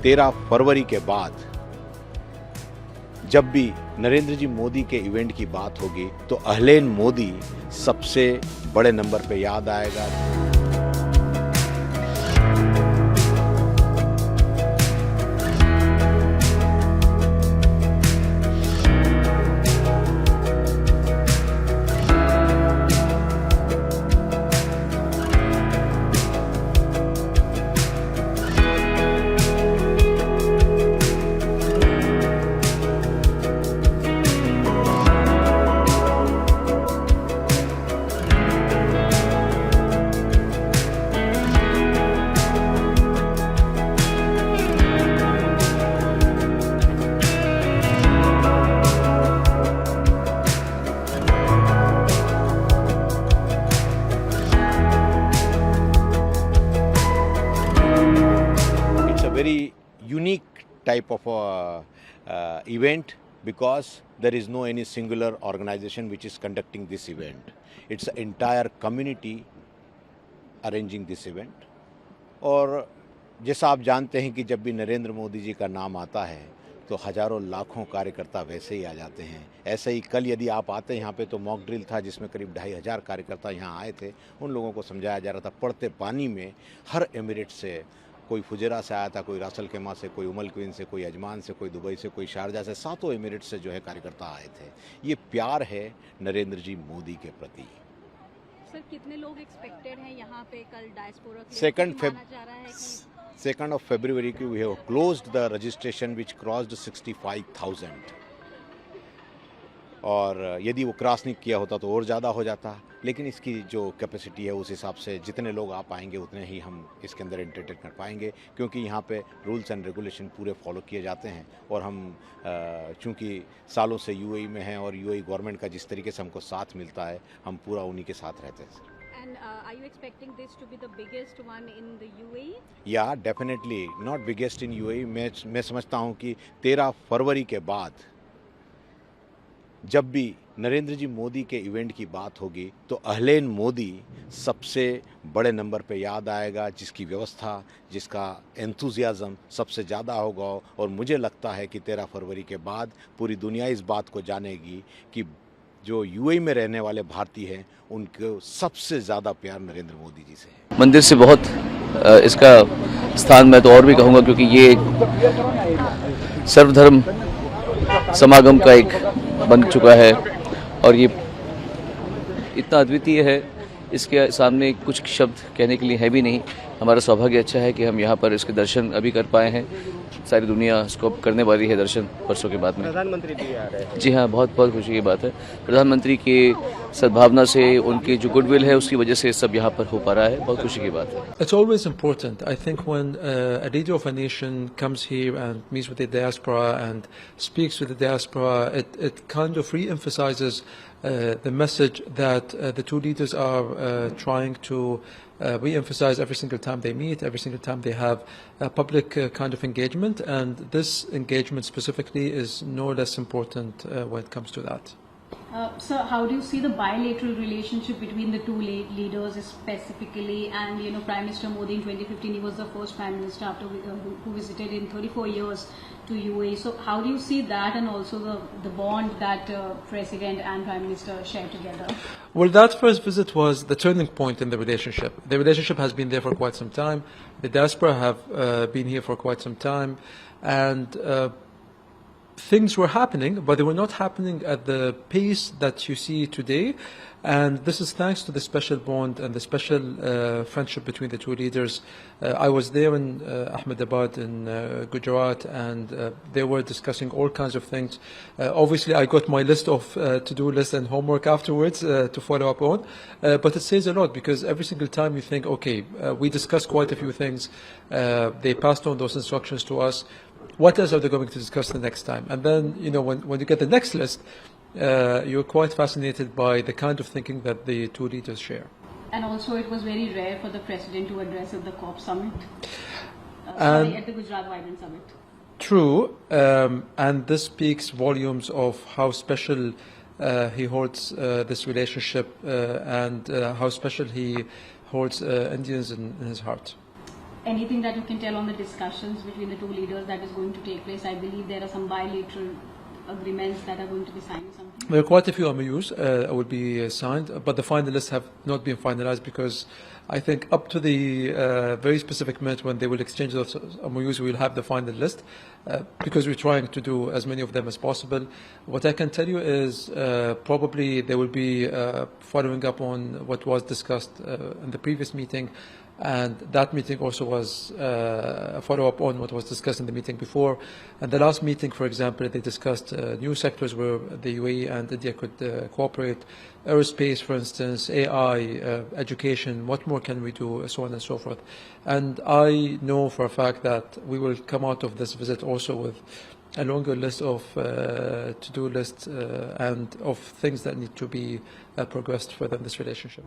13 फरवरी के बाद जब भी नरेंद्र जी मोदी के इवेंट की बात होगी तो अहलेन मोदी सबसे बड़े नंबर पे याद आएगा। Very unique type of event because there is no any singular organization which is conducting this event. It's an entire community arranging this event. और जैसा आप जानते हैं कि जब भी नरेंद्र मोदी जी का नाम आता है तो हजारों लाखों कार्यकर्ता वैसे ही आ जाते हैं। ऐसे ही कल यदि आप आते हैं यहाँ पे तो मॉक ड्रिल था जिसमें करीब 2500 कार्यकर्ता यहाँ आए थे। उन लोगों को समझाया जा रहा था पड़ते पानी में हर एमिरेट से, कोई फुजेरा से आया था, कोई रासल केमा से, कोई उमल क्वीन से, कोई अजमान से, कोई दुबई से, कोई शारजा से, 7 एमिरेट से जो है कार्यकर्ता आए थे। ये प्यार है नरेंद्र जी मोदी के प्रति। सर कितने लोग एक्सपेक्टेड हैं यहाँ पे कल डायस्पोरा के? 2nd of February की we have closed the registration which crossed 65,000 और यदि वो क्रॉस नहीं किया होता तो और ज़्यादा हो जाता, लेकिन इसकी जो कैपेसिटी है उस हिसाब से जितने लोग आ पाएंगे उतने ही हम इसके अंदर एंटरटेन कर पाएंगे, क्योंकि यहाँ पे रूल्स एंड रेगुलेशन पूरे फॉलो किए जाते हैं। और हम चूँकि सालों से यूएई में हैं और यूएई गवर्नमेंट का जिस तरीके से हमको साथ मिलता है हम पूरा उन्हीं के साथ रहते हैं। And are you expecting this to be the biggest one in the UAE? या definitely not biggest in UAE. मैं समझता हूँ कि 13 फरवरी के बाद जब भी नरेंद्र जी मोदी के इवेंट की बात होगी तो अहलेन मोदी सबसे बड़े नंबर पे याद आएगा, जिसकी व्यवस्था, जिसका एंथुजियाज़म सबसे ज़्यादा होगा। और मुझे लगता है कि 13 फरवरी के बाद पूरी दुनिया इस बात को जानेगी कि जो यूएई में रहने वाले भारतीय हैं उनको सबसे ज़्यादा प्यार नरेंद्र मोदी जी से है। मंदिर से बहुत इसका स्थान मैं तो और भी कहूँगा, क्योंकि ये सर्वधर्म समागम का एक बन चुका है और ये इतना अद्वितीय है, इसके सामने कुछ शब्द कहने के लिए है भी नहीं। हमारा सौभाग्य अच्छा है कि हम यहाँ पर इसके दर्शन अभी कर पाए हैं। सारी दुनिया इसको करने वाली है दर्शन परसों के बाद में। प्रधानमंत्री भी आ रहे हैं। जी हाँ, बहुत बहुत खुशी की बात है। प्रधानमंत्री की सद्भावना से, उनकी जो गुडविल है उसकी वजह से सब यहाँ पर हो पा रहा है, बहुत खुशी की बात है। It's always important, I think, when a leader of a nation comes here and meets with the diaspora and speaks with the diaspora, it kind of re-emphasizes the message that the two leaders are trying to re-emphasize every single time they meet, every single time they have a public kind of engagement, and this engagement specifically is no less important when it comes to that. Sir, how do you see the bilateral relationship between the two leaders specifically? And Prime Minister Modi in 2015, he was the first Prime Minister after who visited in 34 years to UAE. So how do you see that, and also the bond that President and Prime Minister share together? Well, that first visit was the turning point in the relationship. The relationship has been there for quite some time. The diaspora have been here for quite some time, and things were happening, but they were not happening at the pace that you see today. And this is thanks to the special bond and the special friendship between the two leaders. I was there in Ahmedabad in Gujarat, and they were discussing all kinds of things. Obviously, I got my list of to-do list and homework afterwards to follow up on. But it says a lot, because every single time you think, okay, we discussed quite a few things. They passed on those instructions to us. What else are they going to discuss the next time? And then, when you get the next list, you're quite fascinated by the kind of thinking that the two leaders share. And also, it was very rare for the president to address at the COP summit, at the Gujarat Vibrant Summit. True, and this speaks volumes of how special he holds this relationship and how special he holds Indians in his heart. anything that you can tell on the discussions between the two leaders that is going to take place? I believe there are some bilateral agreements that are going to be signed or something. There are quite a few MOUs will be signed, but the final lists have not been finalized because I think up to the very specific minute when they will exchange those MOUs, we will have the final list because we're trying to do as many of them as possible. What I can tell you is probably they will be following up on what was discussed in the previous meeting. And that meeting also was a follow-up on what was discussed in the meeting before. And the last meeting, for example, they discussed new sectors where the UAE and India could cooperate. Aerospace, for instance, AI, education, what more can we do, so on and so forth. And I know for a fact that we will come out of this visit also with a longer list of to-do lists and of things that need to be progressed further in this relationship.